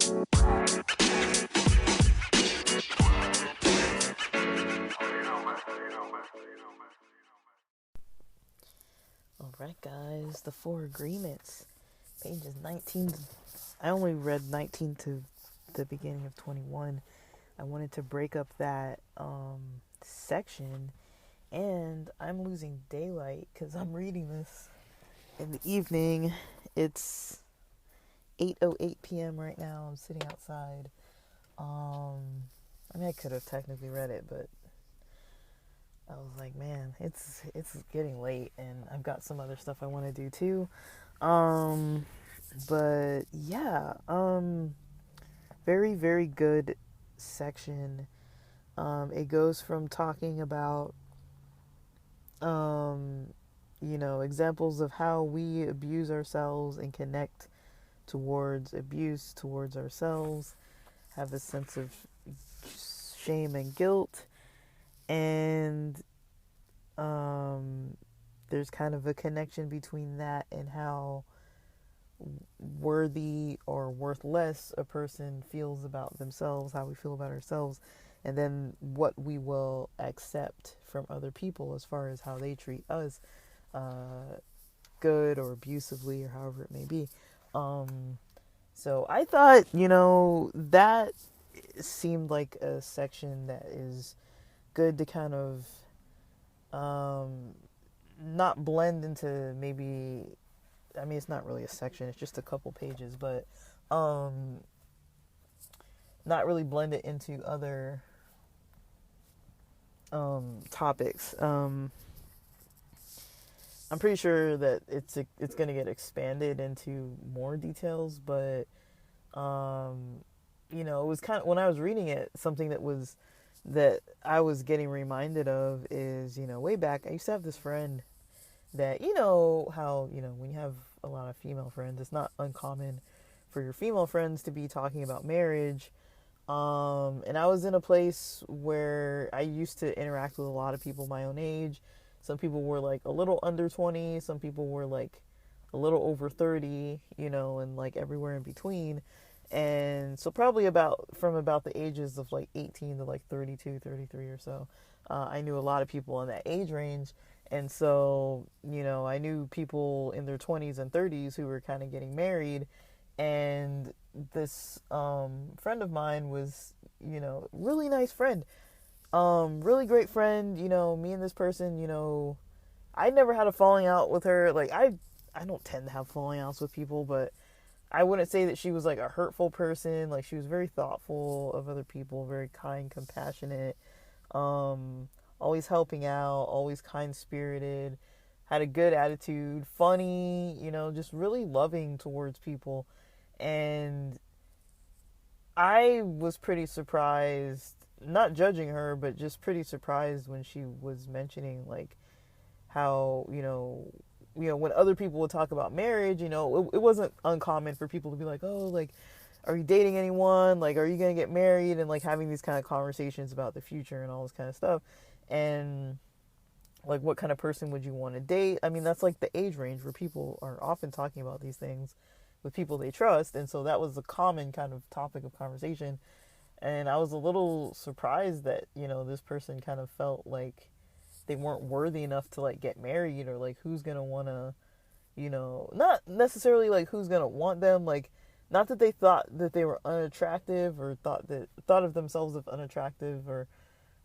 Alright, guys, the Four Agreements, pages 19. I only read 19 to the beginning of 21. I wanted to break up that section, and I'm losing daylight because I'm reading this in the evening. It's 8:08 p.m. right now. I'm sitting outside. I mean, I could have technically read it, but I was like, man, it's getting late, and I've got some other stuff I want to do too. But yeah, very very good section. It goes from talking about examples of how we abuse ourselves and connect towards abuse towards ourselves, have a sense of shame and guilt, and there's kind of a connection between that and how worthy or worthless a person feels about themselves, how we feel about ourselves, and then what we will accept from other people as far as how they treat us, good or abusively or however it may be. So I thought, that seemed like a section that is good to kind of not blend into maybe, I mean, it's not really a section, it's just a couple pages, but not really blend it into other topics. I'm pretty sure that it's going to get expanded into more details, but it was kind of, when I was reading it, something that I was getting reminded of is, way back, I used to have this friend that, how, when you have a lot of female friends, it's not uncommon for your female friends to be talking about marriage. And I was in a place where I used to interact with a lot of people my own age. Some people were like a little under 20, some people were like a little over 30, and like everywhere in between. And so probably from about the ages of like 18 to like 32, 33 or so, I knew a lot of people in that age range. And so, I knew people in their 20s and 30s who were kind of getting married. And this friend of mine was, really nice friend. Really great friend. Me and this person, I never had a falling out with her. Like, I don't tend to have falling outs with people, but I wouldn't say that she was like a hurtful person. Like, she was very thoughtful of other people, very kind, compassionate, always helping out, always kind spirited, had a good attitude, funny, just really loving towards people. And I was pretty surprised, not judging her, but just pretty surprised when she was mentioning like how, when other people would talk about marriage, it wasn't uncommon for people to be like, oh, like, are you dating anyone? Like, are you going to get married? And like having these kind of conversations about the future and all this kind of stuff. And like, what kind of person would you want to date? I mean, that's like the age range where people are often talking about these things with people they trust. And so that was a common kind of topic of conversation. And I was a little surprised that, this person kind of felt like they weren't worthy enough to like get married, or like who's going to want to, not necessarily like who's going to want them. Like, not that they thought that they were unattractive or thought of themselves as unattractive, or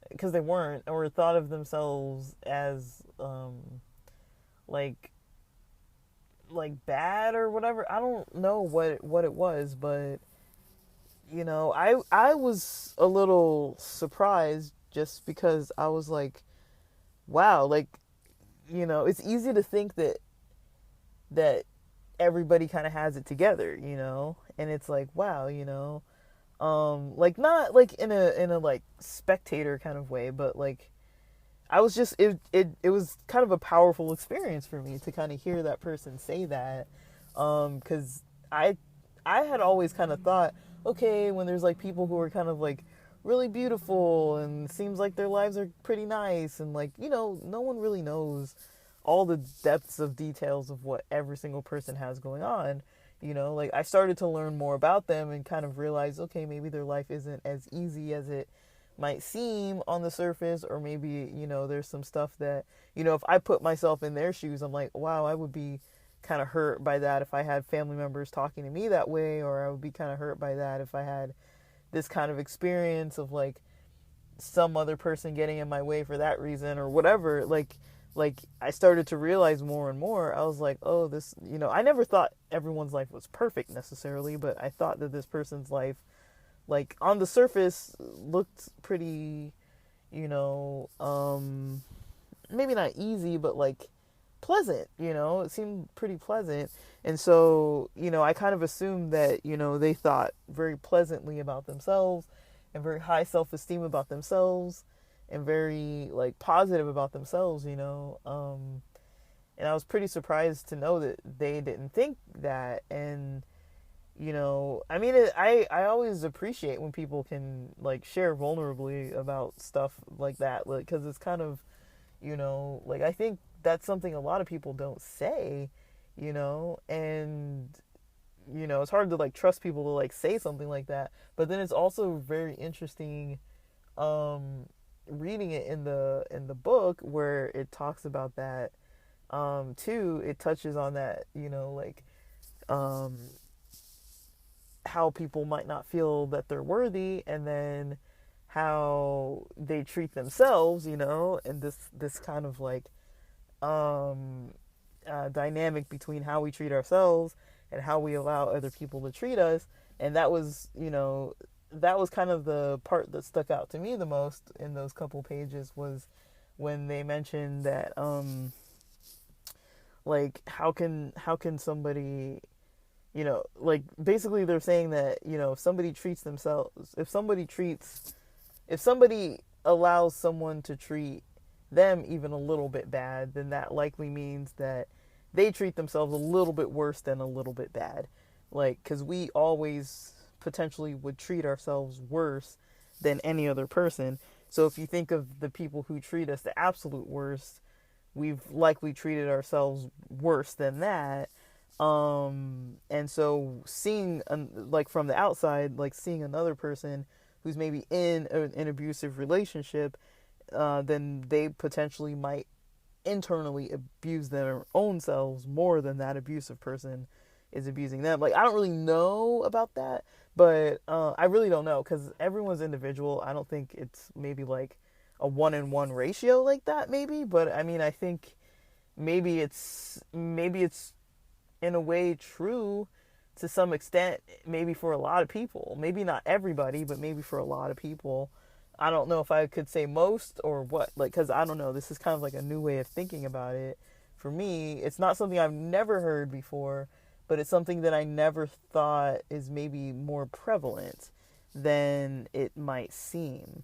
because they weren't, or thought of themselves as like bad or whatever. I don't know what it was, but I was a little surprised just because I was like, wow, like, it's easy to think that everybody kind of has it together, and it's like, wow, like, not like in a like spectator kind of way, but like I was just, it was kind of a powerful experience for me to kind of hear that person say that, because I had always kind of thought, okay, when there's like people who are kind of like really beautiful and seems like their lives are pretty nice, and like, no one really knows all the depths of details of what every single person has going on. You know, like I started to learn more about them and kind of realize, okay, maybe their life isn't as easy as it might seem on the surface, or maybe, you know, there's some stuff that, you know, if I put myself in their shoes, I'm like, wow, I would be kind of hurt by that if I had family members talking to me that way, or I would be kind of hurt by that if I had this kind of experience of like some other person getting in my way for that reason or whatever. Like I started to realize more and more. I was like, oh, this, you know, I never thought everyone's life was perfect necessarily, but I thought that this person's life, like on the surface, looked pretty, you know, maybe not easy, but like pleasant, you know, it seemed pretty pleasant. And so, you know, I kind of assumed that, you know, they thought very pleasantly about themselves and very high self-esteem about themselves and very like positive about themselves, you know. And I was pretty surprised to know that they didn't think that. And, you know, I mean, I always appreciate when people can like share vulnerably about stuff like that, like, because it's kind of, you know, like I think that's something a lot of people don't say, you know. And you know, it's hard to like trust people to like say something like that. But then it's also very interesting um reading it in the book where it talks about that too. It touches on that, you know, like um how people might not feel that they're worthy, and then how they treat themselves, you know, and this kind of like um dynamic between how we treat ourselves and how we allow other people to treat us. And that was, you know, that was kind of the part that stuck out to me the most in those couple pages, was when they mentioned that like how can somebody, you know, like basically they're saying that, you know, if somebody allows someone to treat them even a little bit bad, then that likely means that they treat themselves a little bit worse than a little bit bad. Like, because we always potentially would treat ourselves worse than any other person. So if you think of the people who treat us the absolute worst, we've likely treated ourselves worse than that. And so seeing, like from the outside, like seeing another person who's maybe in an abusive relationship, then they potentially might internally abuse their own selves more than that abusive person is abusing them. Like, I don't really know about that, but I really don't know, because everyone's individual. I don't think it's maybe like a 1-in-1 ratio like that, maybe. But I mean, I think maybe it's in a way true to some extent, maybe for a lot of people. Maybe not everybody, but maybe for a lot of people. I don't know if I could say most or what, like, because I don't know. This is kind of like a new way of thinking about it. For me, it's not something I've never heard before, but it's something that I never thought is maybe more prevalent than it might seem.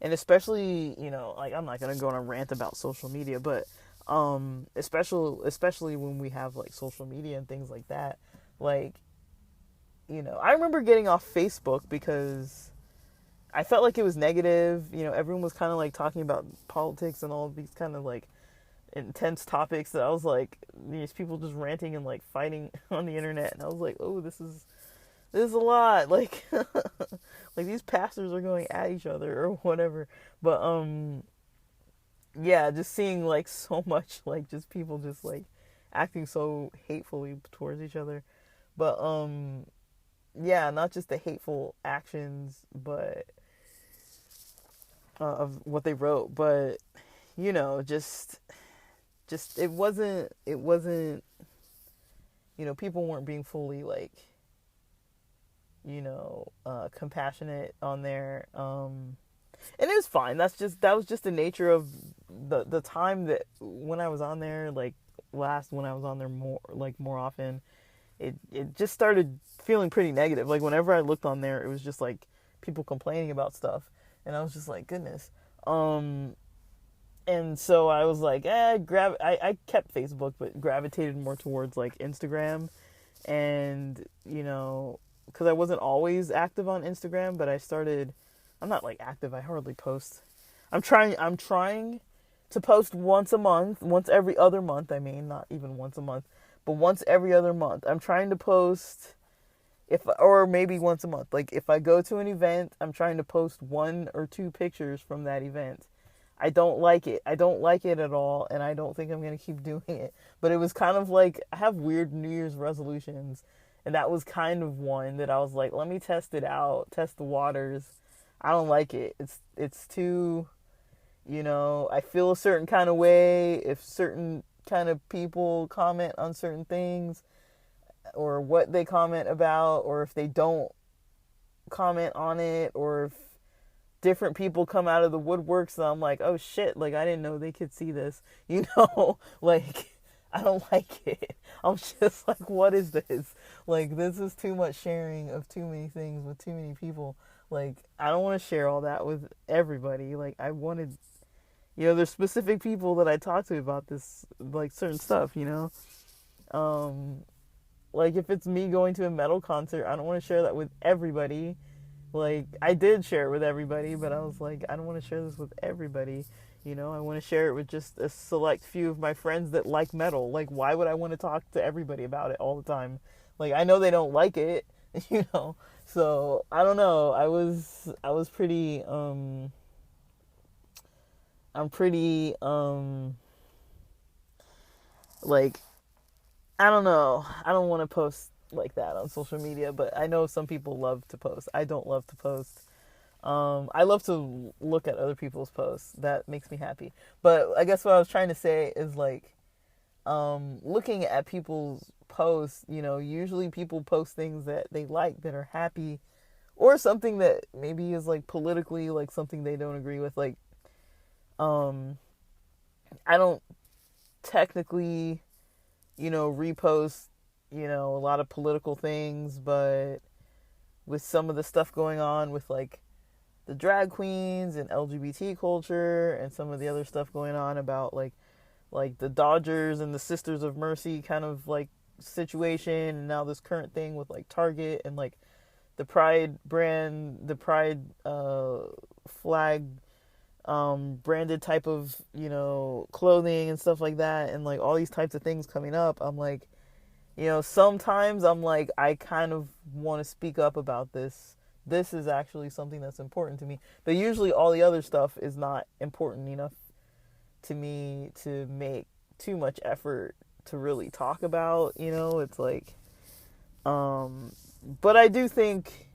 And especially, you know, like, I'm not going to go on a rant about social media, but especially when we have like social media and things like that. Like, you know, I remember getting off Facebook because I felt like it was negative. You know, everyone was kind of like talking about politics and all these kind of like intense topics that I was like, these people just ranting and like fighting on the internet, and I was like, oh, this is a lot. Like, like these pastors are going at each other or whatever. But yeah, just seeing like so much like just people just like acting so hatefully towards each other. But yeah, not just the hateful actions, but of what they wrote, but you know, just it wasn't, you know, people weren't being fully like, you know, compassionate on there. And it was fine. That was just the nature of the time that when I was on there, like when I was on there more often, it just started feeling pretty negative. Like whenever I looked on there, it was just like people complaining about stuff, and I was just like, goodness. And so I was like, I kept Facebook, but gravitated more towards like Instagram, and you know, because I wasn't always active on Instagram, but I'm not like active. I hardly post. I'm trying to post once a month, once every other month. I mean, not even once a month, but once every other month. I'm trying to post or maybe once a month. Like if I go to an event, I'm trying to post 1 or 2 pictures from that event. I don't like it. I don't like it at all, and I don't think I'm going to keep doing it. But it was kind of like, I have weird New Year's resolutions, and that was kind of one that I was like, let me test it out, test the waters. I don't like it. It's too, I feel a certain kind of way if certain kind of people comment on certain things, or what they comment about, or if they don't comment on it, or if different people come out of the woodwork, so I'm like, oh shit, like I didn't know they could see this, like I don't like it. I'm just like, what is this? Like, this is too much sharing of too many things with too many people. Like, I don't want to share all that with everybody. Like, I wanted, there's specific people that I talk to about this, like certain stuff, like if it's me going to a metal concert, I don't want to share that with everybody. Like, I did share it with everybody, but I was like, I don't want to share this with everybody. I want to share it with just a select few of my friends that like metal. Like, why would I want to talk to everybody about it all the time? Like, I know they don't like it, So, I don't know. I was pretty, I'm pretty, like, I don't know. I don't want to post like that on social media, but I know some people love to post. I don't love to post. I love to look at other people's posts. That makes me happy. But I guess what I was trying to say is like, looking at people's posts, usually people post things that they like, that are happy, or something that maybe is like politically, like something they don't agree with. Like, I don't technically, repost, a lot of political things, but with some of the stuff going on with like the drag queens and LGBT culture, and some of the other stuff going on about like the Dodgers and the Sisters of Mercy kind of like situation, and now this current thing with like Target and like the Pride brand, the Pride flag branded type of, clothing and stuff like that, and like all these types of things coming up. I'm like, sometimes I'm like, I kind of want to speak up about this. This is actually something that's important to me. But usually all the other stuff is not important enough to me to make too much effort to really talk about, it's like, but I do think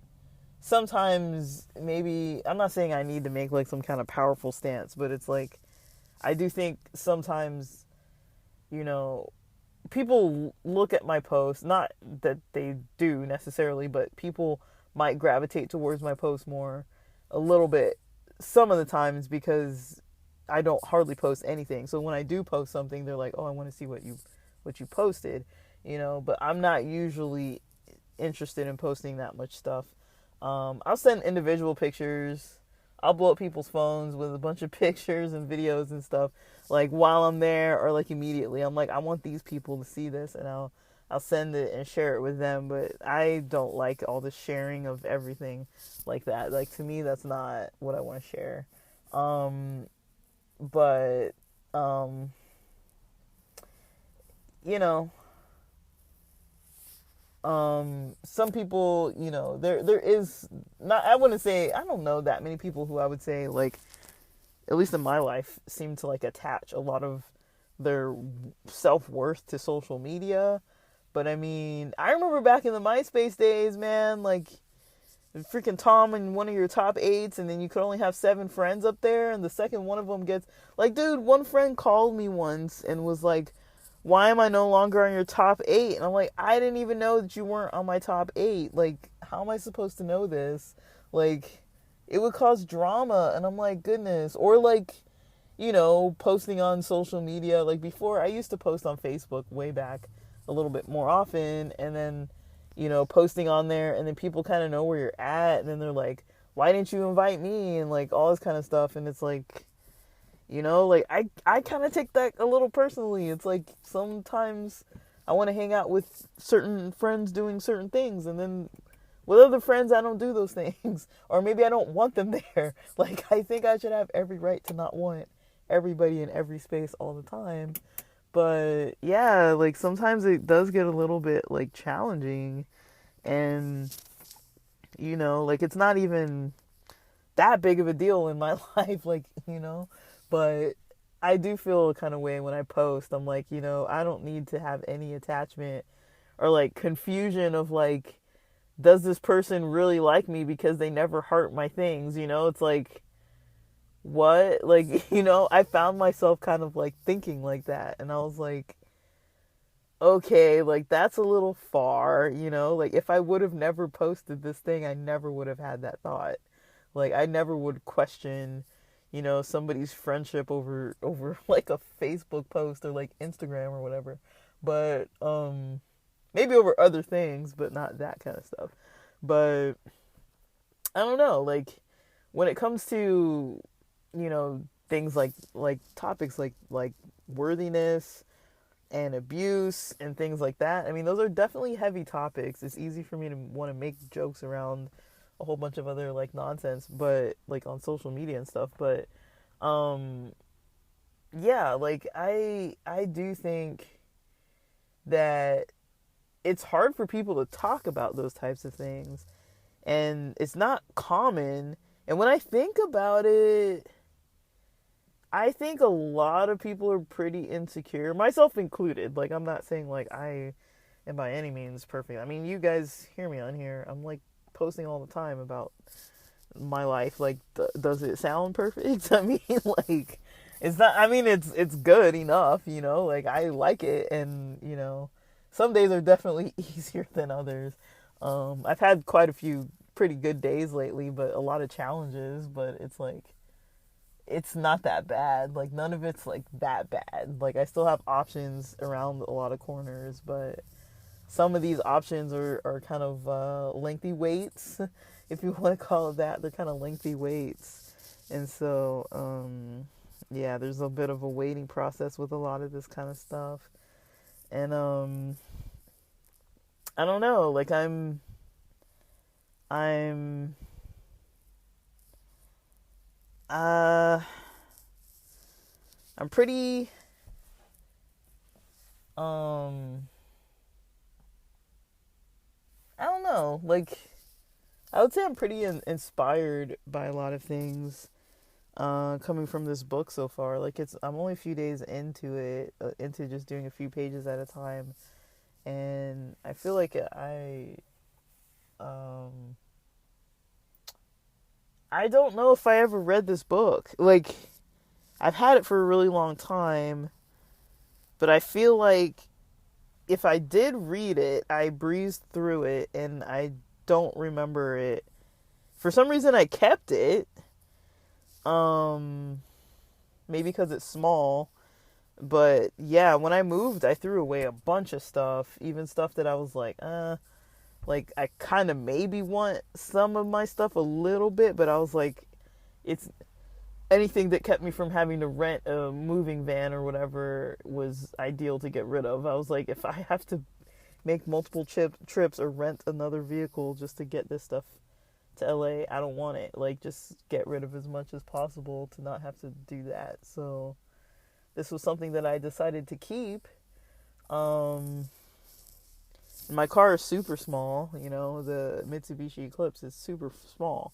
sometimes maybe, I'm not saying I need to make like some kind of powerful stance, but it's like, I do think sometimes, people look at my posts, not that they do necessarily, but people might gravitate towards my posts more a little bit some of the times, because I don't hardly post anything. So when I do post something, they're like, oh, I want to see what you posted, but I'm not usually interested in posting that much stuff. I'll send individual pictures. I'll blow up people's phones with a bunch of pictures and videos and stuff, like while I'm there, or like immediately. I'm like, I want these people to see this, and I'll send it and share it with them. But I don't like all the sharing of everything like that. Like, to me, that's not what I want to share. But some people, there is not, I wouldn't say, I don't know that many people who I would say, like, at least in my life, seem to like attach a lot of their self-worth to social media. But I mean, I remember back in the MySpace days, man, like, freaking Tom in one of your top 8s, and then you could only have 7 friends up there, and the second one of them gets, like, dude, one friend called me once and was like, why am I no longer on your top 8? And I'm like, I didn't even know that you weren't on my top 8. Like, how am I supposed to know this? Like, it would cause drama, and I'm like, goodness. Or like, posting on social media. Like, before, I used to post on Facebook way back a little bit more often, and then, posting on there, and then people kind of know where you're at, and then they're like, why didn't you invite me? And like, all this kind of stuff. And it's like, like, I kind of take that a little personally. It's like, sometimes I want to hang out with certain friends doing certain things, and then with other friends, I don't do those things. Or maybe I don't want them there. Like, I think I should have every right to not want everybody in every space all the time. But yeah, like sometimes it does get a little bit like challenging, and like it's not even that big of a deal in my life, like, but I do feel a kind of way when I post. I'm like, I don't need to have any attachment or like confusion of like, does this person really like me because they never heart my things? It's like, what? Like, I found myself kind of like thinking like that. And I was like, okay, like that's a little far, like if I would have never posted this thing, I never would have had that thought. Like I never would question, somebody's friendship over like a Facebook post or like Instagram or whatever. But maybe over other things, but not that kind of stuff. But I don't know, like when it comes to, things like topics like worthiness and abuse and things like that. I mean, those are definitely heavy topics. It's easy for me to want to make jokes around a whole bunch of other like nonsense, but like on social media and stuff. But um yeah, like I do think that it's hard for people to talk about those types of things, and it's not common. And when I think about it, I think a lot of people are pretty insecure, myself included. Like, I'm not saying like I am by any means perfect. I mean, you guys hear me on here. I'm like posting all the time about my life. Like, does it sound perfect? I mean, like, it's not. I mean, it's good enough. Like I like it, and some days are definitely easier than others. I've had quite a few pretty good days lately, but a lot of challenges. But it's like, it's not that bad. Like none of it's like that bad. Like I still have options around a lot of corners, but some of these options are kind of lengthy waits, if you want to call it that. They're kind of lengthy waits. And so, yeah, there's a bit of a waiting process with a lot of this kind of stuff. And I don't know, like I'm uh I'm pretty I don't know, like I would say I'm pretty inspired by a lot of things coming from this book so far. Like I'm only a few days into it, into just doing a few pages at a time, and I feel like um I don't know if I ever read this book. Like I've had it for a really long time, but I feel like if I did read it, I breezed through it and I don't remember it. For some reason I kept it. Um Maybe because it's small, but yeah, when I moved, I threw away a bunch of stuff, even stuff that I was like I kind of maybe want some of my stuff a little bit, but I was like, it's anything that kept me from having to rent a moving van or whatever was ideal to get rid of. I was like, if I have to make multiple trips or rent another vehicle just to get this stuff to LA, I don't want it. Like, just get rid of as much as possible to not have to do that. So this was something that I decided to keep. My car is super small, the Mitsubishi Eclipse is super small.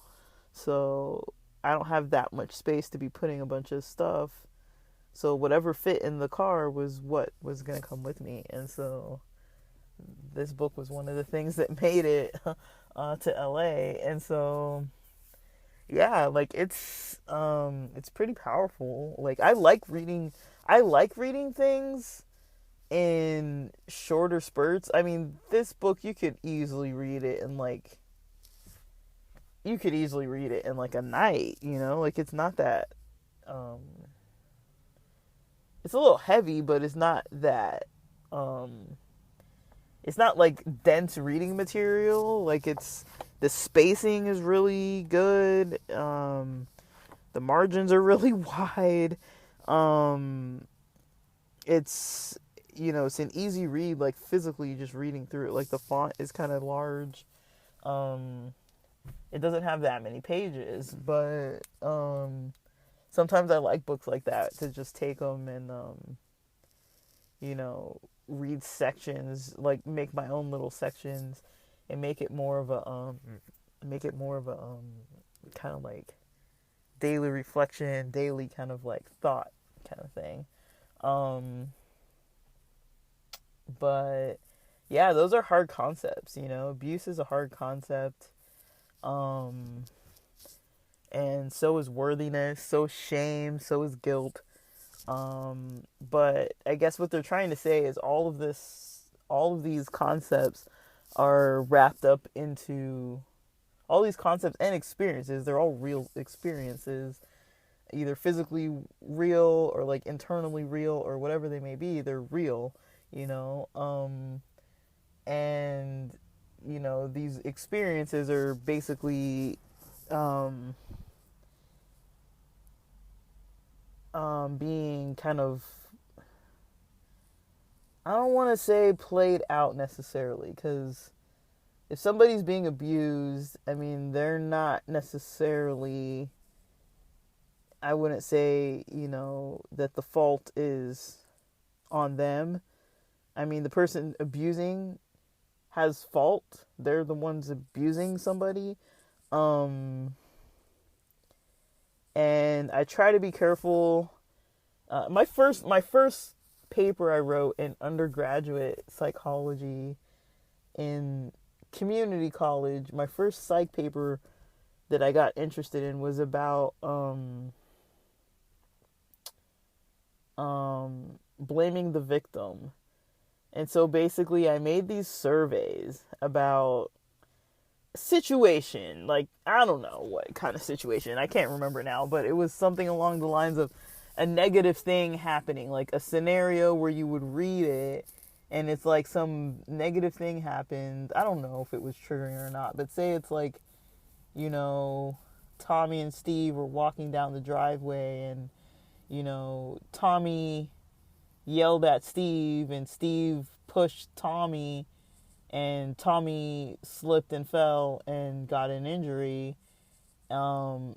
So I don't have that much space to be putting a bunch of stuff. So whatever fit in the car was what was going to come with me. And so this book was one of the things that made it to LA. And so yeah, like it's pretty powerful. Like I like reading things in shorter spurts. I mean, this book you could easily read it in like a night, Like it's not that um it's a little heavy, but it's not that it's not like dense reading material. Like the spacing is really good. The margins are really wide. It's it's an easy read, like physically just reading through it. Like the font is kind of large. It doesn't have that many pages, but sometimes I like books like that to just take them and you know, read sections, like make my own little sections and make it more of a kind of like daily reflection, daily kind of like thought kind of thing. Um, but yeah, those are hard concepts, you know. Abuse is a hard concept. Um, and so is worthiness, so is shame, so is guilt. But I guess what they're trying to say is all of these concepts are wrapped up into all these concepts and experiences. They're all real experiences, either physically real or like internally real or whatever they may be. They're real, you know. And you know, these experiences are basically um, being kind of, I don't want to say played out necessarily, because if somebody's being abused, I mean, they're not necessarily, I wouldn't say, you know, that the fault is on them. I mean, the person abusing has fault. They're the ones abusing somebody. Um, and I try to be careful. My first paper I wrote in undergraduate psychology in community college, my first psych paper that I got interested in was about blaming the victim. And so basically I made these surveys about situation, like I don't know what kind of situation, I can't remember now, but it was something along the lines of a negative thing happening, like a scenario where you would read it and it's like some negative thing happened. I don't know if it was triggering or not, but say it's like, you know, Tommy and Steve were walking down the driveway and, you know, Tommy yelled at Steve and Steve pushed Tommy and Tommy slipped and fell and got an injury. Um,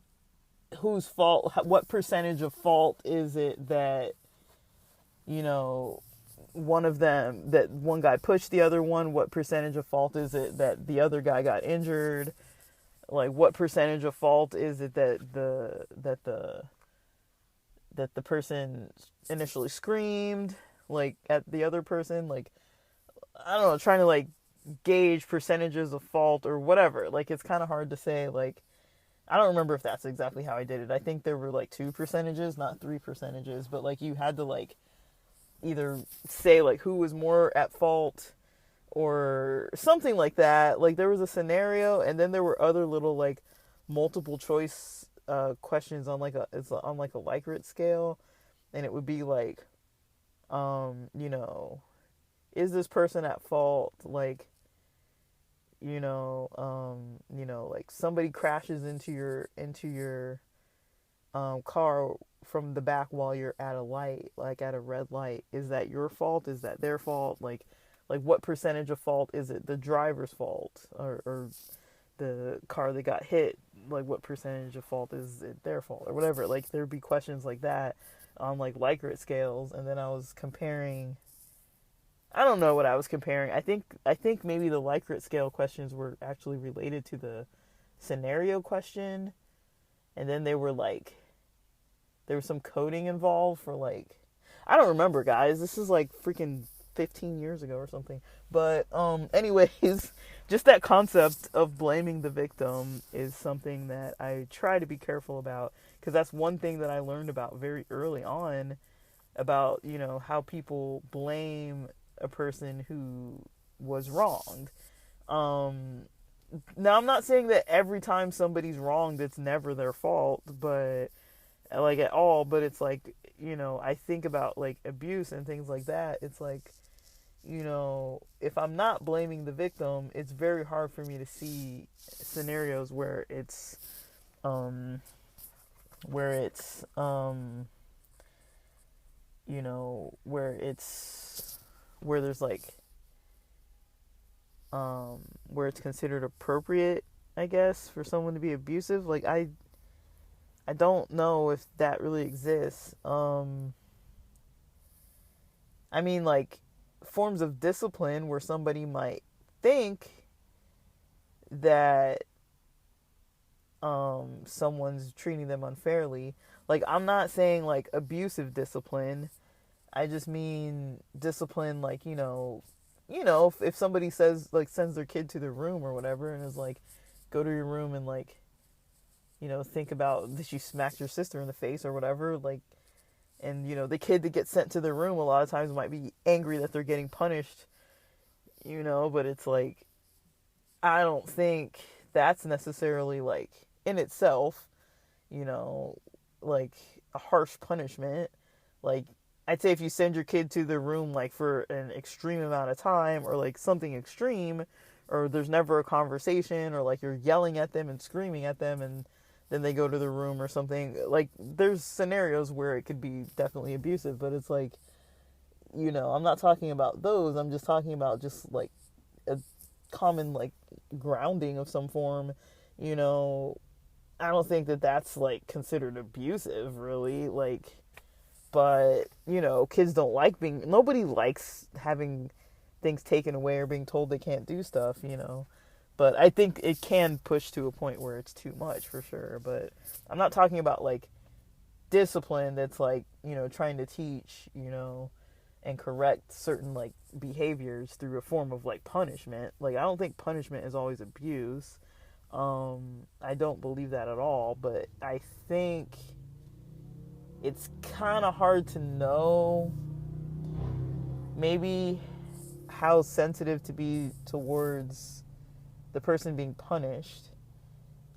whose fault, what percentage of fault is it that, you know, one of them, that one guy pushed the other one? What percentage of fault is it that the other guy got injured? Like, what percentage of fault is it that the person initially screamed like at the other person? Like, I don't know, trying to like gauge percentages of fault or whatever. Like, it's kind of hard to say. Like, I don't remember if that's exactly how I did it. I think there were like 2 percentages, not 3 percentages, but like you had to like either say like who was more at fault or something like that. Like, there was a scenario and then there were other little like multiple choice questions on like a Likert scale, and it would be like you know, is this person at fault? Like, you know, like somebody crashes into your car from the back while you're at a light, like at a red light. Is that your fault? Is that their fault? Like what percentage of fault is it the driver's fault, or the car that got hit? Like, what percentage of fault is it their fault, or whatever? Like, there'd be questions like that on like Likert scales, and then I was comparing. I don't know what I was comparing. I think maybe the Likert scale questions were actually related to the scenario question, and then they were like, there was some coding involved for like, I don't remember, guys. This is like freaking 15 years ago or something. But anyways, just that concept of blaming the victim is something that I try to be careful about, because that's one thing that I learned about very early on, about, you know, how people blame a person who was wronged. Now, I'm not saying that every time somebody's wronged, it's never their fault, but like at all. But it's like, you know, I think about like abuse and things like that. It's like, you know, if I'm not blaming the victim, it's very hard for me to see scenarios where it's, where it's, you know, where there's like, where it's considered appropriate, I guess, for someone to be abusive. Like, I don't know if that really exists. I mean, like, forms of discipline where somebody might think that someone's treating them unfairly. Like, I'm not saying like abusive discipline. I just mean discipline, like, if somebody says, like, sends their kid to their room or whatever and is like, go to your room and, like, think about that you smacked your sister in the face or whatever, like, and, the kid that gets sent to their room a lot of times might be angry that they're getting punished, but it's like, I don't think that's necessarily, like, in itself, you know, like, a harsh punishment. Like, I'd say if you send your kid to their room, like, for an extreme amount of time, or like something extreme, or there's never a conversation, or like you're yelling at them and screaming at them, and then they go to their room or something, like, there's scenarios where it could be definitely abusive, but it's like, I'm not talking about those. I'm just talking about just like a common, like, grounding of some form, you know. I don't think that that's, like, considered abusive, really. Like, but, kids don't like nobody likes having things taken away or being told they can't do stuff. But I think it can push to a point where it's too much, for sure. But I'm not talking about, like, discipline that's, like, trying to teach, and correct certain, like, behaviors through a form of, like, punishment. Like, I don't think punishment is always abuse. I don't believe that at all, but I think it's kind of hard to know maybe how sensitive to be towards the person being punished.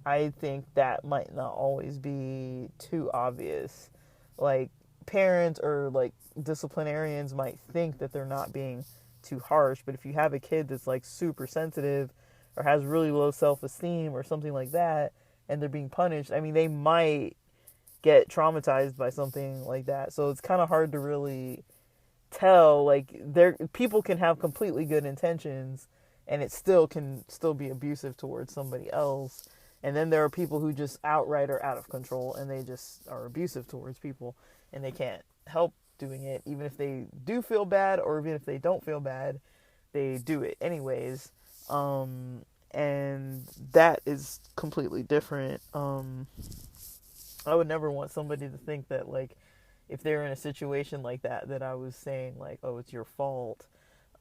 I think that might not always be too obvious. Like, parents or, like, disciplinarians might think that they're not being too harsh, but if you have a kid that's, like, super sensitive or has really low self-esteem or something like that, and they're being punished, I mean, they might get traumatized by something like that. So it's kind of hard to really tell. Like, people can have completely good intentions and it can still be abusive towards somebody else. And then there are people who just outright are out of control and they just are abusive towards people and they can't help doing it, even if they do feel bad, or even if they don't feel bad, they do it anyways. And that is completely different. I would never want somebody to think that, like, if they're in a situation like that, that I was saying, like, oh, it's your fault.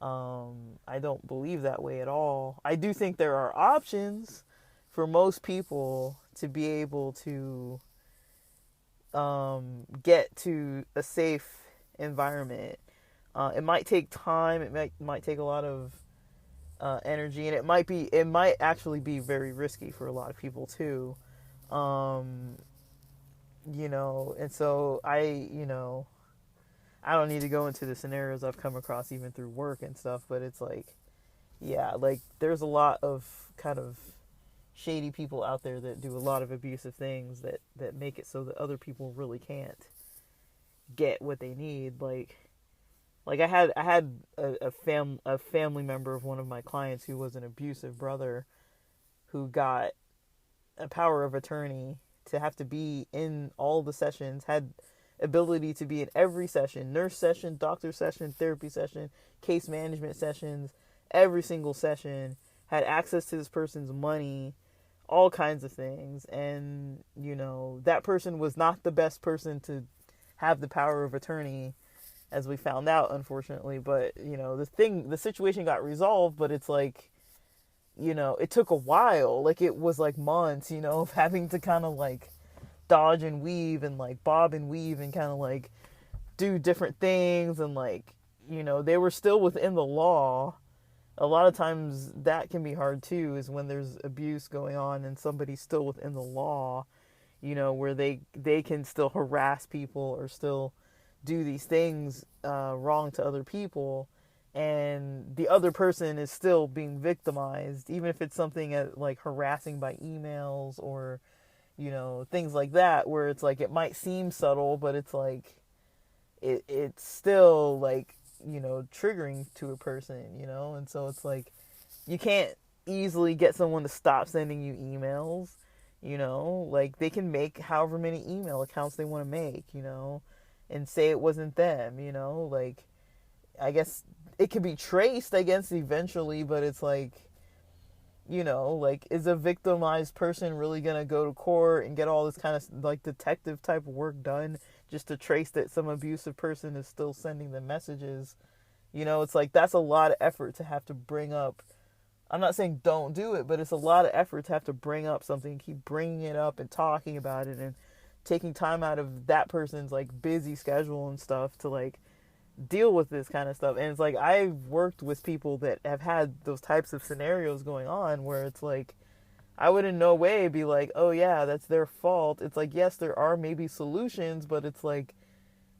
I don't believe that way at all. I do think there are options for most people to be able to get to a safe environment. It might take time. It might take a lot of energy, and it might actually be very risky for a lot of people too. Um, and so I don't need to go into the scenarios I've come across even through work and stuff, but it's like, yeah, like, there's a lot of kind of shady people out there that do a lot of abusive things that make it so that other people really can't get what they need. Like I had a family member of one of my clients who was an abusive brother who got a power of attorney to have to be in all the sessions, had ability to be in every session, nurse session, doctor session, therapy session, case management sessions, every single session, had access to this person's money, all kinds of things. And, that person was not the best person to have the power of attorney, as we found out, unfortunately. But, the situation got resolved, but it's like, it took a while. Like, it was like months, of having to kind of, like, dodge and weave and, like, bob and weave and kind of, like, do different things. And, like, they were still within the law. A lot of times that can be hard too, is when there's abuse going on and somebody's still within the law, where they can still harass people or still do these things wrong to other people, and the other person is still being victimized, even if it's something like harassing by emails or, things like that, where it's like, it might seem subtle, but it's like, it's still, like, triggering to a person, and so it's like, you can't easily get someone to stop sending you emails, like, they can make however many email accounts they want to make, and say it wasn't them, like, I guess it can be traced, I guess, eventually, but it's like, like, is a victimized person really gonna go to court and get all this kind of like detective type of work done just to trace that some abusive person is still sending them messages? It's like that's a lot of effort to have to bring up. I'm not saying don't do it, but it's a lot of effort to have to bring up something, keep bringing it up and talking about it and taking time out of that person's like busy schedule and stuff to like deal with this kind of stuff. And it's like I've worked with people that have had those types of scenarios going on where it's like I would in no way be like, oh yeah, that's their fault. It's like, yes, there are maybe solutions, but it's like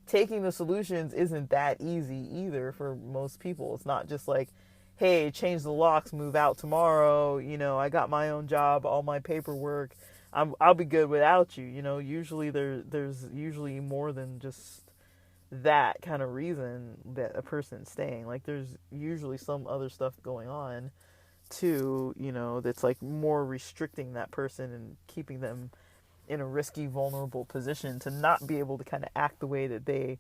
taking the solutions isn't that easy either for most people. It's not just like, hey, change the locks, move out tomorrow, I got my own job, all my paperwork, I'll be good without you. Usually there's usually more than just that kind of reason that a person's staying. Like there's usually some other stuff going on too, that's like more restricting that person and keeping them in a risky, vulnerable position to not be able to kind of act the way that they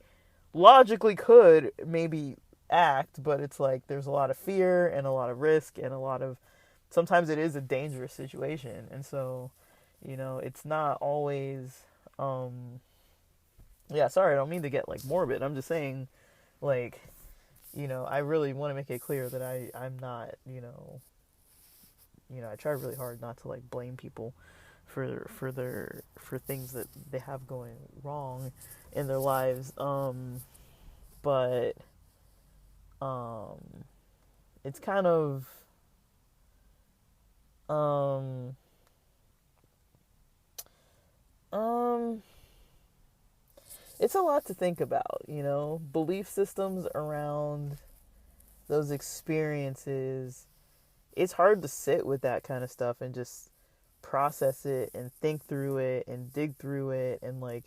logically could maybe act. But it's like there's a lot of fear and a lot of risk and a lot of, sometimes it is a dangerous situation. And so, it's not always, yeah, sorry, I don't mean to get like morbid. I'm just saying, like, I really want to make it clear that I'm not, I try really hard not to like blame people for things that they have going wrong in their lives. But it's kind of um um it's a lot to think about, belief systems around those experiences. It's hard to sit with that kind of stuff and just process it and think through it and dig through it and like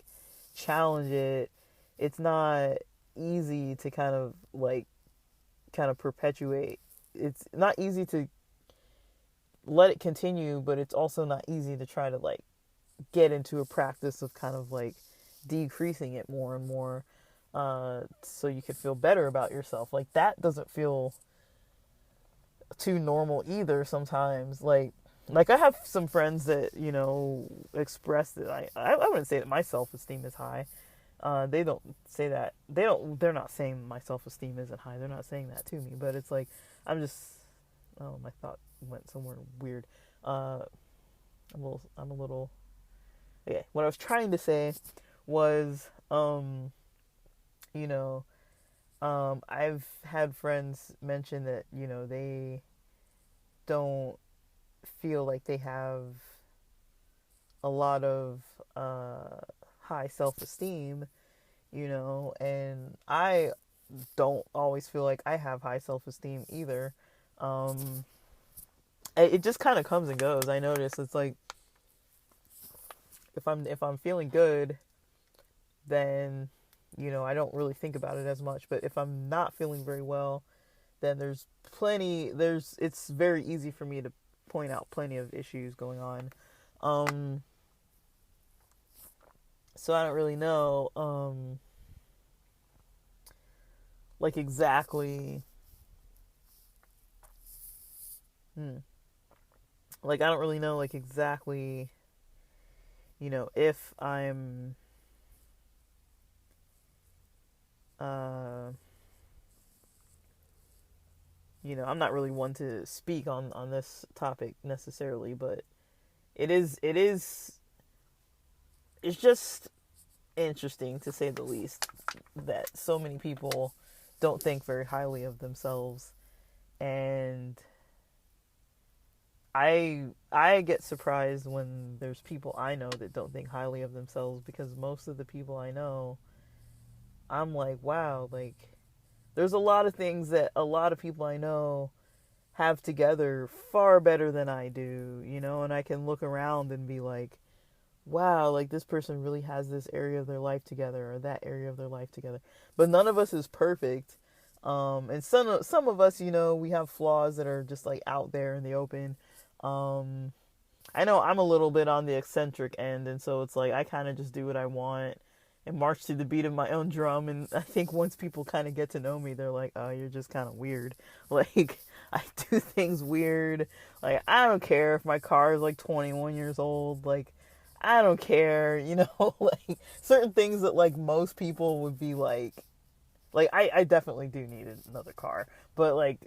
challenge it. It's not easy to kind of perpetuate. It's not easy to let it continue, but it's also not easy to try to like get into a practice of kind of like decreasing it more and more, so you could feel better about yourself. Like that doesn't feel too normal either sometimes. Like I have some friends that, express that I wouldn't say that my self-esteem is high. They don't say that. They're not saying my self-esteem isn't high. They're not saying that to me, but it's like, oh, my thought went somewhere weird. I'm a little, okay. What I was trying to say was, you know, I've had friends mention that, they don't feel like they have a lot of high self-esteem, and I don't always feel like I have high self-esteem either. Um, it just kind of comes and goes. I notice it's like if I'm feeling good, then I don't really think about it as much. But if I'm not feeling very well, then it's very easy for me to point out plenty of issues going on. So I don't really know, like exactly, hmm, like I don't really know like exactly, if uh, I'm not really one to speak on this topic necessarily, but it is it's just interesting to say the least that so many people don't think very highly of themselves. And I get surprised when there's people I know that don't think highly of themselves, because most of the people I know, I'm like, wow, like there's a lot of things that a lot of people I know have together far better than I do, and I can look around and be like, wow, like this person really has this area of their life together or that area of their life together. But none of us is perfect. And some of us, we have flaws that are just like out there in the open. Um, I know I'm a little bit on the eccentric end, and so it's like I kind of just do what I want, and march to the beat of my own drum. And I think once people kind of get to know me, they're like, oh, you're just kind of weird. Like, I do things weird. Like, I don't care if my car is like 21 years old. Like, I don't care, like certain things that like most people would be like I definitely do need another car, but like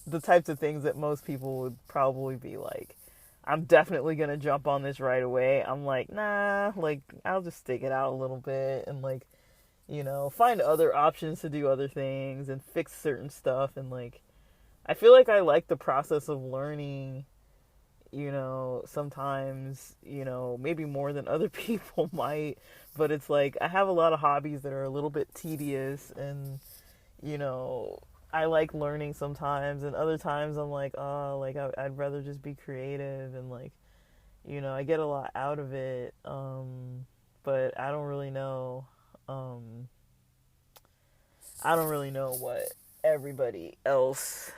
the types of things that most people would probably be like, I'm definitely gonna jump on this right away. I'm like, nah, like I'll just stick it out a little bit and like, find other options to do other things and fix certain stuff. And like, I feel like I like the process of learning, sometimes, maybe more than other people might, but it's like I have a lot of hobbies that are a little bit tedious, and, I like learning sometimes, and other times I'm like, oh, like I'd rather just be creative, and like, I get a lot out of it, but I don't really know what everybody else,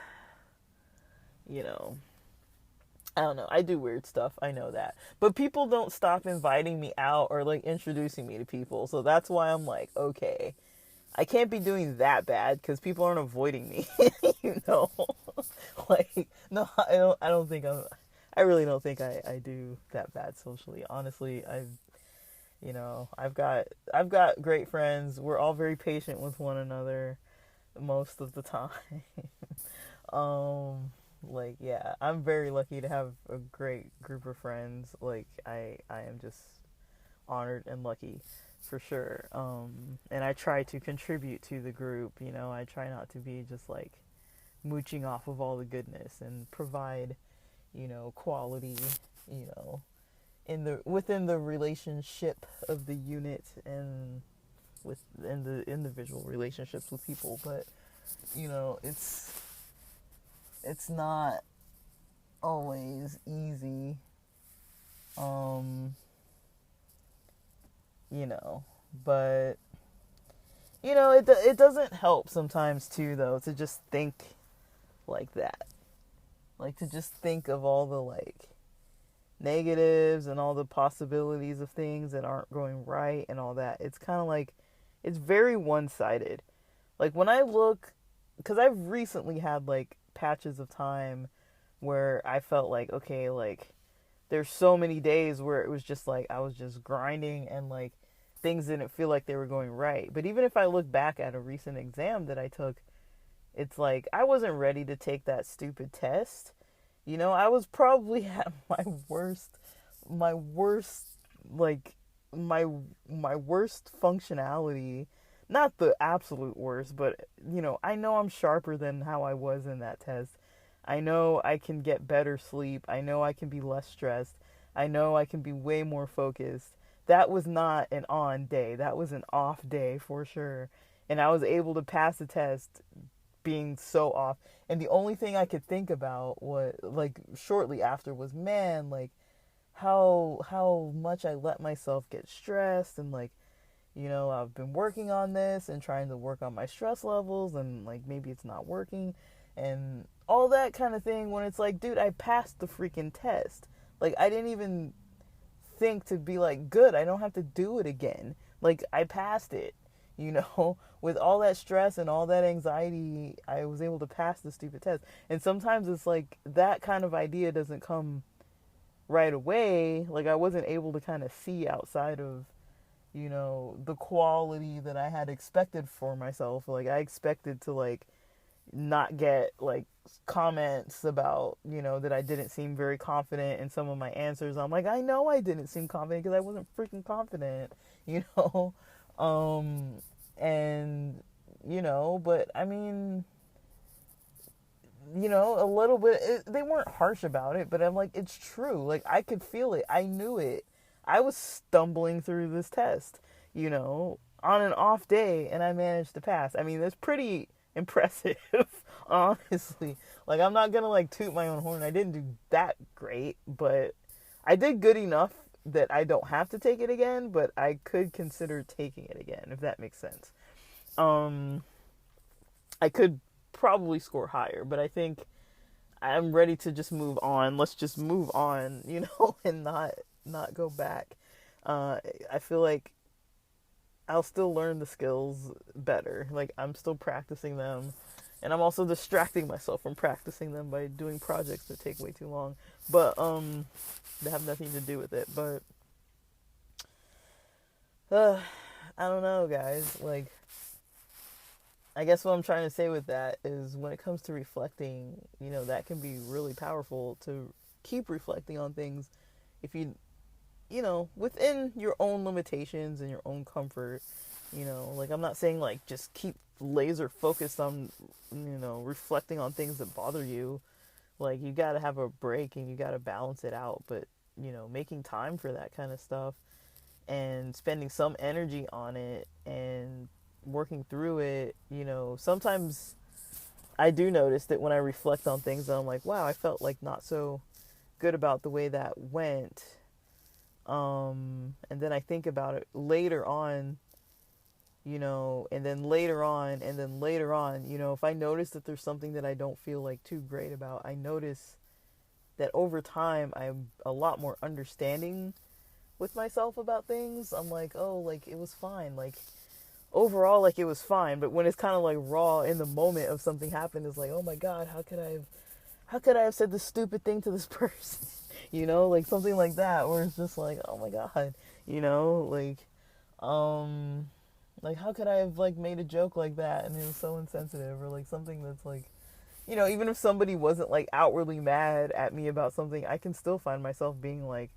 you know, I don't know. I do weird stuff. I know that. But people don't stop inviting me out or like introducing me to people. So that's why I'm like, okay, I can't be doing that bad because people aren't avoiding me. you know, like no, I don't think I really don't think I do that bad socially. Honestly, I've got great friends. We're all very patient with one another most of the time. um like, yeah, I'm very lucky to have a great group of friends. Like, I am just honored and lucky for sure. And I try to contribute to the group. I try not to be just like mooching off of all the goodness and provide, quality, you know, within the relationship of the unit and within the individual relationships with people. But it's not always easy, um, but it doesn't help sometimes too, though, to just think like that, like to just think of all the like negatives and all the possibilities of things that aren't going right and all that. It's kind of like it's very one-sided. Like when I look, because I've recently had like patches of time where I felt like, okay, like there's so many days where it was just like I was just grinding and like things didn't feel like they were going right. But even if I look back at a recent exam that I took, it's like I wasn't ready to take that stupid test. I was probably at my worst, like my worst functionality. Not the absolute worst, but I know I'm sharper than how I was in that test. I know I can get better sleep. I know I can be less stressed. I know I can be way more focused. That was not an on day. That was an off day for sure. And I was able to pass the test being so off. And the only thing I could think about was like shortly after was, man, like how much I let myself get stressed, and like, I've been working on this and trying to work on my stress levels, and like maybe it's not working and all that kind of thing, when it's like, dude, I passed the freaking test. Like, I didn't even think to be like, good, I don't have to do it again. Like, I passed it, with all that stress and all that anxiety, I was able to pass the stupid test. And sometimes it's like that kind of idea doesn't come right away. Like, I wasn't able to kind of see outside of, the quality that I had expected for myself. Like, I expected to like not get like comments about, that I didn't seem very confident in some of my answers. I'm like, I know I didn't seem confident because I wasn't freaking confident, you know? And, but I mean, a little bit, they weren't harsh about it, but I'm like, it's true. Like, I could feel it. I knew it. I was stumbling through this test, on an off day, and I managed to pass. I mean, that's pretty impressive, honestly. Like, I'm not gonna like toot my own horn. I didn't do that great, but I did good enough that I don't have to take it again, but I could consider taking it again, if that makes sense. I could probably score higher, but I think I'm ready to just move on. Let's just move on, and not go back. I feel like I'll still learn the skills better. Like, I'm still practicing them, and I'm also distracting myself from practicing them by doing projects that take way too long, but that have nothing to do with it. But uh, I don't know, guys. Like, I guess what I'm trying to say with that is when it comes to reflecting, that can be really powerful to keep reflecting on things if within your own limitations and your own comfort. Like, I'm not saying like just keep laser focused on, reflecting on things that bother you. Like, you got to have a break and you got to balance it out, but making time for that kind of stuff and spending some energy on it and working through it, sometimes I do notice that when I reflect on things, I'm like, wow, I felt like not so good about the way that went. And then I think about it later on, and then later on, and then later on, if I notice that there's something that I don't feel like too great about, I notice that over time I'm a lot more understanding with myself about things. I'm like, oh, like, it was fine. Like, overall, like, it was fine. But when it's kind of like raw in the moment of something happened, it's like, oh my God, how could I have said this stupid thing to this person? Like something like that, where it's just like, oh my God, like how could I have like made a joke like that and it was so insensitive, or like something that's like, even if somebody wasn't like outwardly mad at me about something, I can still find myself being like,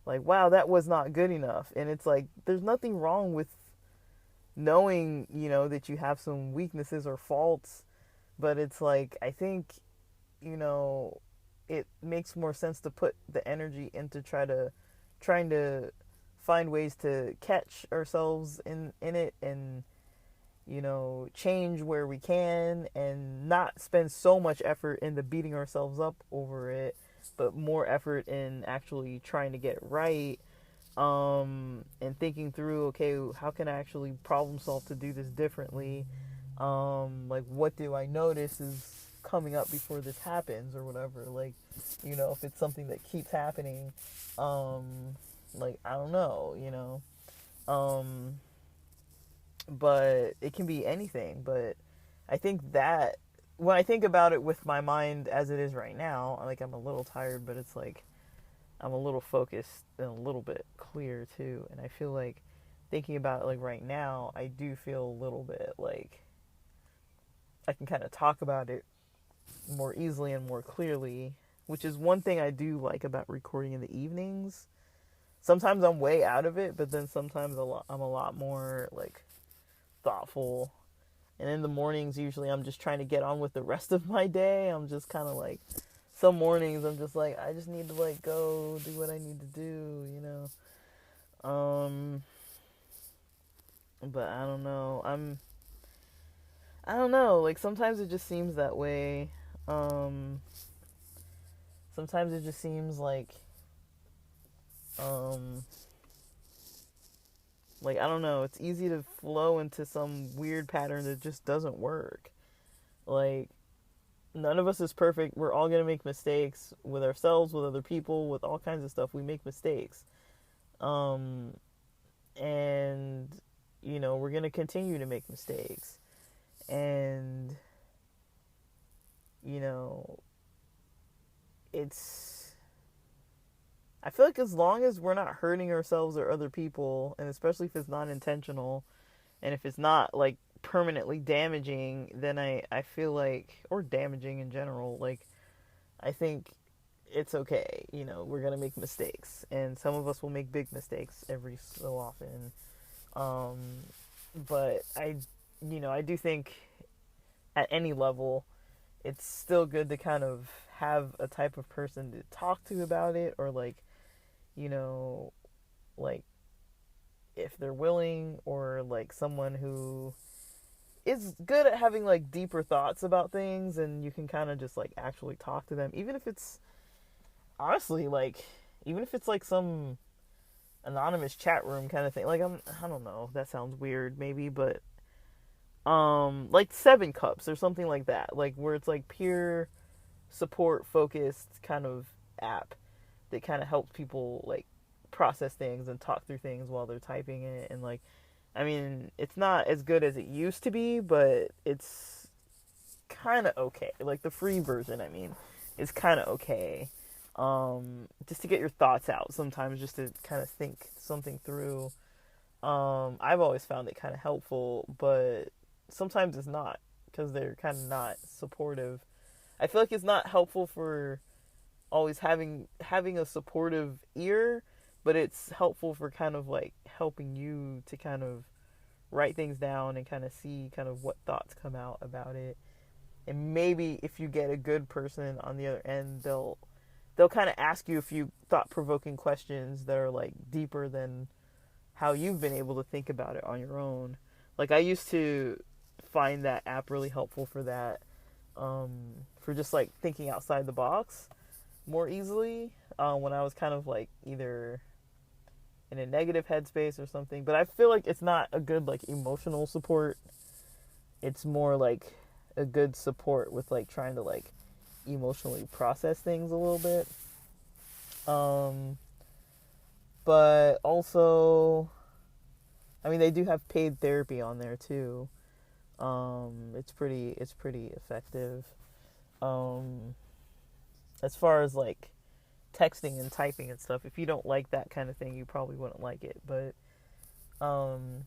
wow, that was not good enough. And it's like, there's nothing wrong with knowing, that you have some weaknesses or faults, but it's like, I think, it makes more sense to put the energy into trying to find ways to catch ourselves in it, and change where we can, and not spend so much effort into beating ourselves up over it, but more effort in actually trying to get right, and thinking through, okay, how can I actually problem solve to do this differently, like, what do I notice is coming up before this happens, or whatever. Like, if it's something that keeps happening, like, I don't know, um but it can be anything. But I think that when I think about it with my mind as it is right now, like, I'm a little tired, but it's like I'm a little focused and a little bit clear too. And I feel like thinking about it like right now, I do feel a little bit like I can kind of talk about it more easily and more clearly, which is one thing I do like about recording in the evenings. Sometimes I'm way out of it, but then sometimes I'm a lot more like thoughtful. And in the mornings, usually I'm just trying to get on with the rest of my day. I'm just kind of like, some mornings I'm just like, I just need to like go do what I need to do. But I don't know. I don't know. Like, sometimes it just seems that way. Um, Sometimes it just seems um, like, I don't know. It's easy to flow into some weird pattern that just doesn't work. Like, none of us is perfect. We're all gonna make mistakes with ourselves, with other people, with all kinds of stuff. We make mistakes, um, and we're gonna continue to make mistakes, and you know it's I feel like as long as we're not hurting ourselves or other people, and especially if it's not intentional, and if it's not like permanently damaging, then I feel like, or damaging in general, like, I think it's okay. We're gonna make mistakes, and some of us will make big mistakes every so often. Um, but I do think at any level, it's still good to kind of have a type of person to talk to about it, or like, you know, like, if they're willing, or like someone who is good at having like deeper thoughts about things, and you can kind of just like actually talk to them, even if it's honestly like, even if it's like some anonymous chat room kind of thing. Like, I don't know, that sounds weird maybe, but like Seven Cups or something like that, like where it's like peer support focused kind of app that kind of helps people like process things and talk through things while they're typing it, and like I mean, it's not as good as it used to be, but it's kind of okay. Like the free version, I mean, is kind of okay. Just to get your thoughts out sometimes, just to kind of think something through. I've always found it kind of helpful, but sometimes it's not because they're kind of not supportive. I feel like it's not helpful for always having a supportive ear, but it's helpful for kind of like helping you to kind of write things down and kind of see kind of what thoughts come out about it. And maybe if you get a good person on the other end, they'll kind of ask you a few thought-provoking questions that are like deeper than how you've been able to think about it on your own. Like I used to find that app really helpful for that, for just like thinking outside the box more easily, when I was kind of like either in a negative headspace or something. But I feel like it's not a good like emotional support. It's more like a good support with like trying to like emotionally process things a little bit. Um, but also, I mean, they do have paid therapy on there too. It's pretty effective. Um, as far as like texting and typing and stuff, if you don't like that kind of thing, you probably wouldn't like it. But um,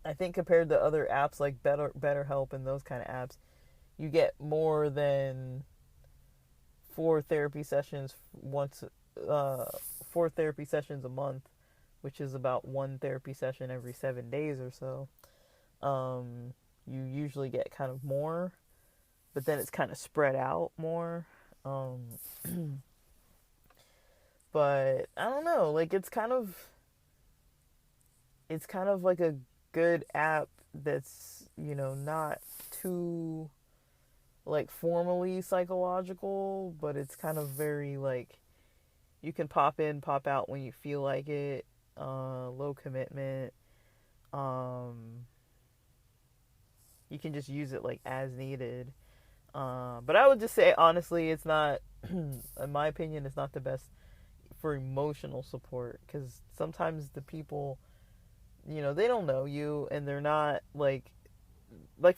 I think compared to other apps like BetterHelp and those kind of apps, you get more than four therapy sessions once, uh, 4 therapy sessions a month, which is about one therapy session every 7 days or so. You usually get kind of more, but then it's kind of spread out more. Um, but I don't know, like it's kind of like a good app that's, not too like formally psychological, but it's kind of very like you can pop in, pop out when you feel like it. Low commitment. Um, you can just use it like as needed. But I would just say honestly, it's not, in my opinion, it's not the best for emotional support because sometimes the people, they don't know you and they're not like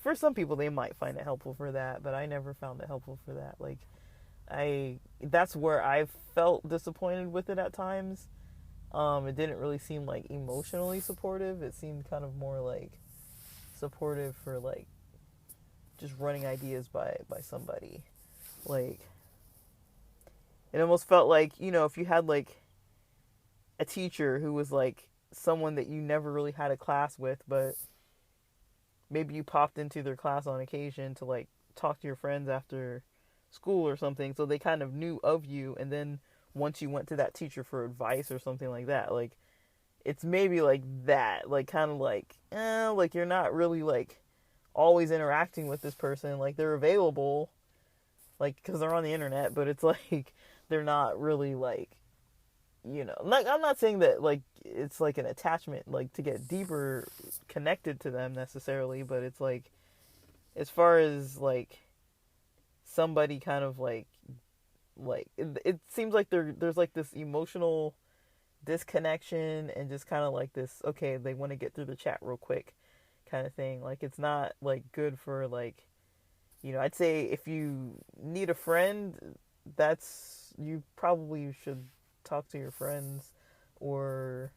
for some people they might find it helpful for that, but I never found it helpful for that. Like that's where I felt disappointed with it at times. It didn't really seem like emotionally supportive. It seemed kind of more like supportive for like just running ideas by somebody. Like it almost felt like, if you had like a teacher who was like someone that you never really had a class with, but maybe you popped into their class on occasion to like talk to your friends after school or something, so they kind of knew of you, and then once you went to that teacher for advice or something like that, like it's maybe like that, like kind of like you're not really like always interacting with this person, like they're available like because they're on the internet, but it's like they're not really like, like I'm not saying that like it's like an attachment like to get deeper connected to them necessarily, but it's like as far as like somebody kind of like it seems like there's like this emotional disconnection and just kind of like this, okay, they want to get through the chat real quick kind of thing. Like it's not like good for like, I'd say if you need a friend, that's you probably should talk to your friends, or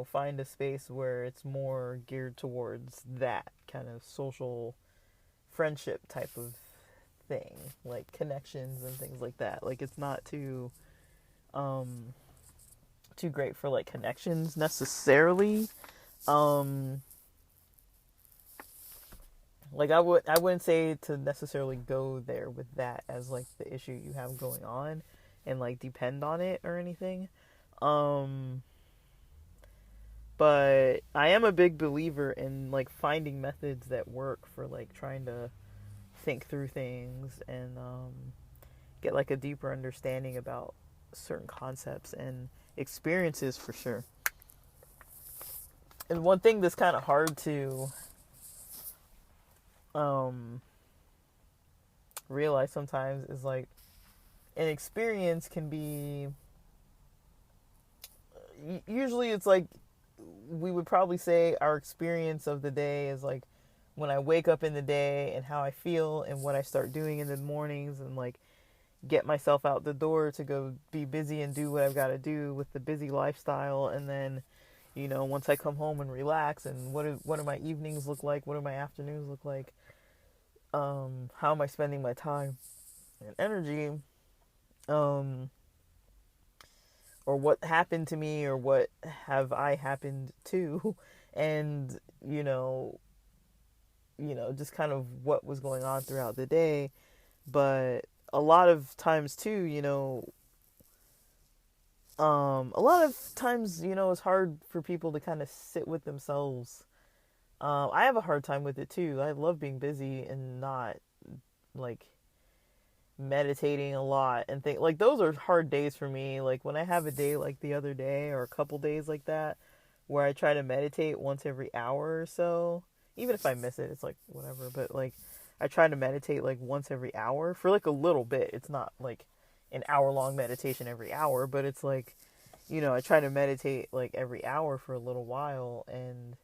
find a space where it's more geared towards that kind of social friendship type of thing, like connections and things like that. Like it's not um too great for like connections necessarily. Um like I wouldn't say to necessarily go there with that as like the issue you have going on and like depend on it or anything. Um but I am a big believer in like finding methods that work for like trying to think through things and get like a deeper understanding about certain concepts and experiences for sure. And one thing that's kind of hard to um, realize sometimes is like an experience can be, usually it's like we would probably say our experience of the day is like when I wake up in the day and how I feel and what I start doing in the mornings and like get myself out the door to go be busy and do what I've got to do with the busy lifestyle. And then, once I come home and relax, and what do my evenings look like? What do my afternoons look like? How am I spending my time and energy? Or what happened to me, or what have I happened to? And, just kind of what was going on throughout the day. But a lot of times too, a lot of times, it's hard for people to kind of sit with themselves. I have a hard time with it too. I love being busy and not like meditating a lot and think like those are hard days for me. Like when I have a day like the other day or a couple days like that where I try to meditate once every hour or so, even if I miss it, it's like whatever, but like I try to meditate like once every hour for like a little bit. It's not like an hour-long meditation every hour, but it's like, I try to meditate like every hour for a little while and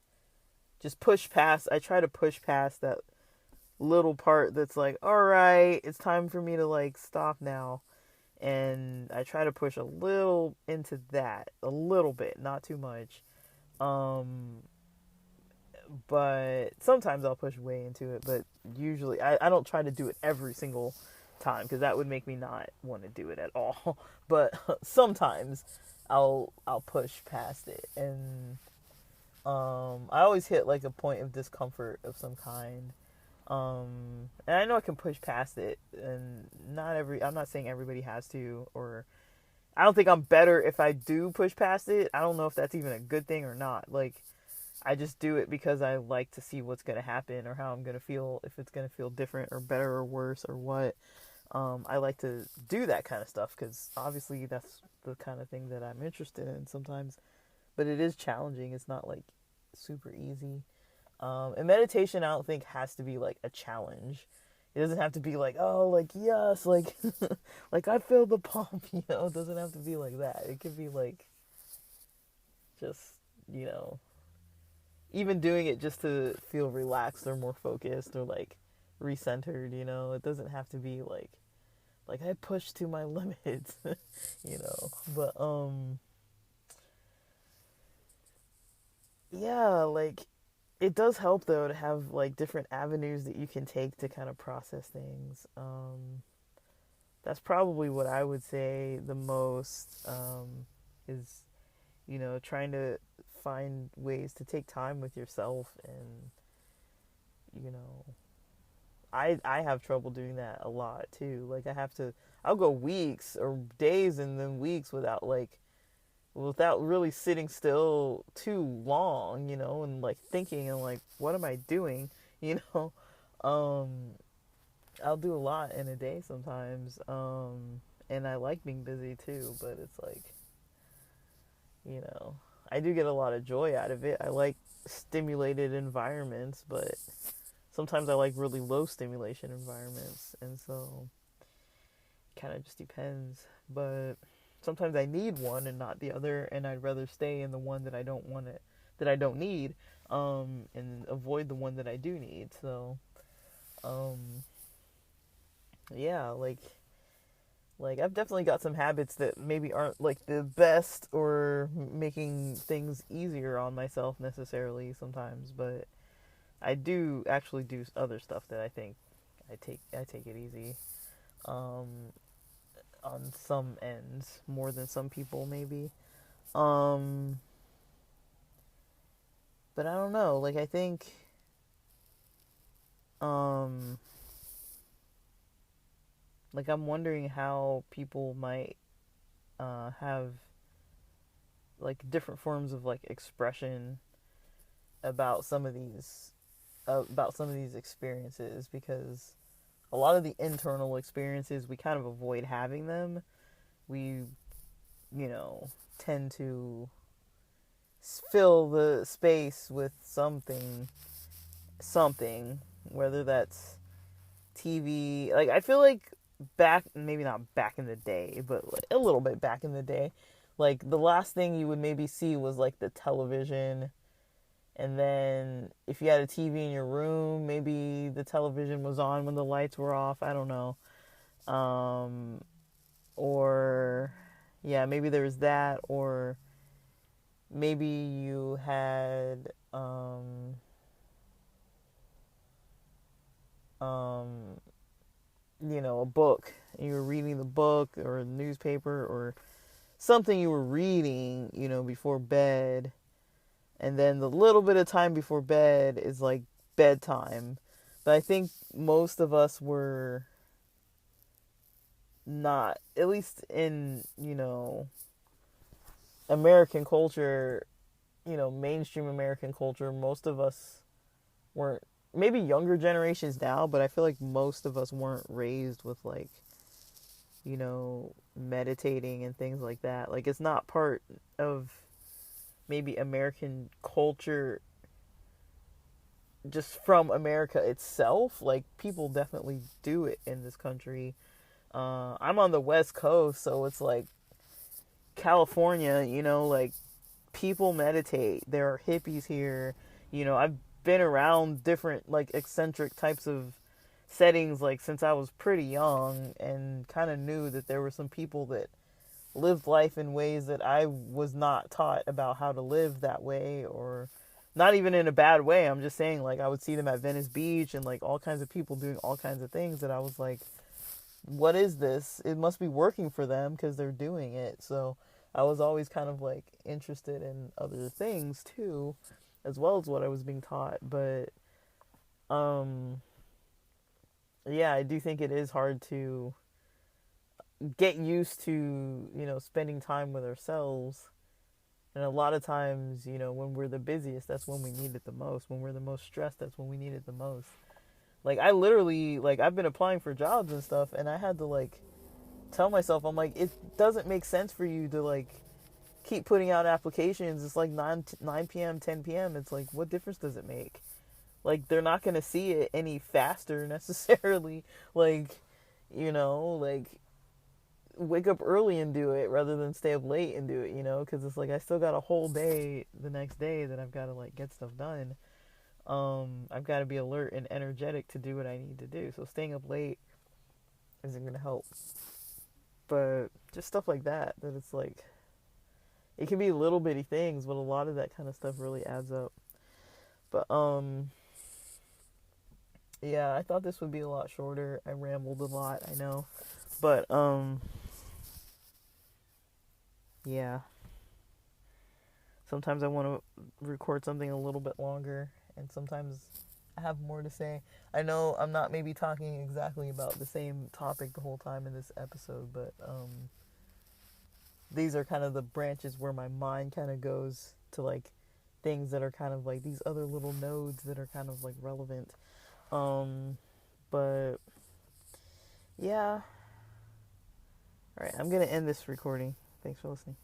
just I try to push past that little part that's like, all right, it's time for me to like stop now. And I try to push a little into that, a little bit, not too much. But sometimes I'll push way into it, but usually I don't try to do it every single time because that would make me not want to do it at all. But sometimes I'll push past it, and I always hit like a point of discomfort of some kind. And I know I can push past it, and I'm not saying everybody has to, or I don't think I'm better if I do push past it. I don't know if that's even a good thing or not. Like, I just do it because I like to see what's going to happen or how I'm going to feel, if it's going to feel different or better or worse or what. I like to do that kind of stuff because obviously that's the kind of thing that I'm interested in sometimes. But it is challenging. It's not like super easy. And meditation, I don't think has to be like a challenge. It doesn't have to be like, oh, like, yes, like, like I feel the pump, It doesn't have to be like that. It could be like, just, even doing it just to feel relaxed or more focused or like recentered, It doesn't have to be like I push to my limits, But, yeah, like, it does help though to have like different avenues that you can take to kind of process things. That's probably what I would say the most, is, trying to find ways to take time with yourself. And, I have trouble doing that a lot too. Like I'll go weeks or days and then weeks without really sitting still too long, and like thinking and like, what am I doing? I'll do a lot in a day sometimes. And I like being busy too, but it's like, I do get a lot of joy out of it. I like stimulated environments, but sometimes I like really low stimulation environments. And so it kind of just depends. But sometimes I need one and not the other, and I'd rather stay in the one that I don't need, and avoid the one that I do need. So, yeah, like I've definitely got some habits that maybe aren't like the best or making things easier on myself necessarily sometimes, but I do actually do other stuff that I think I take it easy. On some ends more than some people maybe. But I don't know, like I think like I'm wondering how people might have like different forms of like expression about some of these experiences, because a lot of the internal experiences we kind of avoid having them. We tend to fill the space with something, whether that's TV. Like I feel like maybe not back in the day, but like a little bit back in the day, Like the last thing you would maybe see was like the television, and then if you had a TV in your room, maybe the television was on when the lights were off. I don't know. Um, or yeah, maybe there was that, or maybe you had um, a book, and you were reading the book or the newspaper or something you were reading, before bed. And then the little bit of time before bed is like bedtime. But I think most of us were not, at least in, American culture, mainstream American culture, most of us weren't, maybe younger generations now, but I feel like most of us weren't raised with like, meditating and things like that. Like it's not part of maybe American culture just from America itself. Like people definitely do it in this country. I'm on the West Coast, so it's like California, like people meditate. There are hippies here. I've been around different like eccentric types of settings like since I was pretty young, and kind of knew that there were some people that lived life in ways that I was not taught about how to live that way, or not even in a bad way. I'm just saying, like, I would see them at Venice Beach and like all kinds of people doing all kinds of things that I was like, what is this? It must be working for them because they're doing it. So I was always kind of like interested in other things too, as well as what I was being taught. But yeah, I do think it is hard to get used to, spending time with ourselves. And a lot of times, when we're the busiest, that's when we need it the most. When we're the most stressed, that's when we need it the most. Like, I literally, like, I've been applying for jobs and stuff, and I had to, like, tell myself, I'm like, it doesn't make sense for you to, like, keep putting out applications. It's like 9 p.m., 10 p.m. It's like, what difference does it make? Like, they're not going to see it any faster necessarily. Like, like, wake up early and do it rather than stay up late and do it, because it's like I still got a whole day the next day that I've got to like get stuff done. I've got to be alert and energetic to do what I need to do. So staying up late isn't going to help. But just stuff like that it's like, it can be little bitty things, but a lot of that kind of stuff really adds up. But yeah, I thought this would be a lot shorter. I rambled a lot, I know. But yeah. Sometimes I want to record something a little bit longer, and sometimes I have more to say. I know I'm not maybe talking exactly about the same topic the whole time in this episode, but these are kind of the branches where my mind kind of goes to like things that are kind of like these other little nodes that are kind of like relevant. But yeah. All right, I'm going to end this recording. Thanks for listening.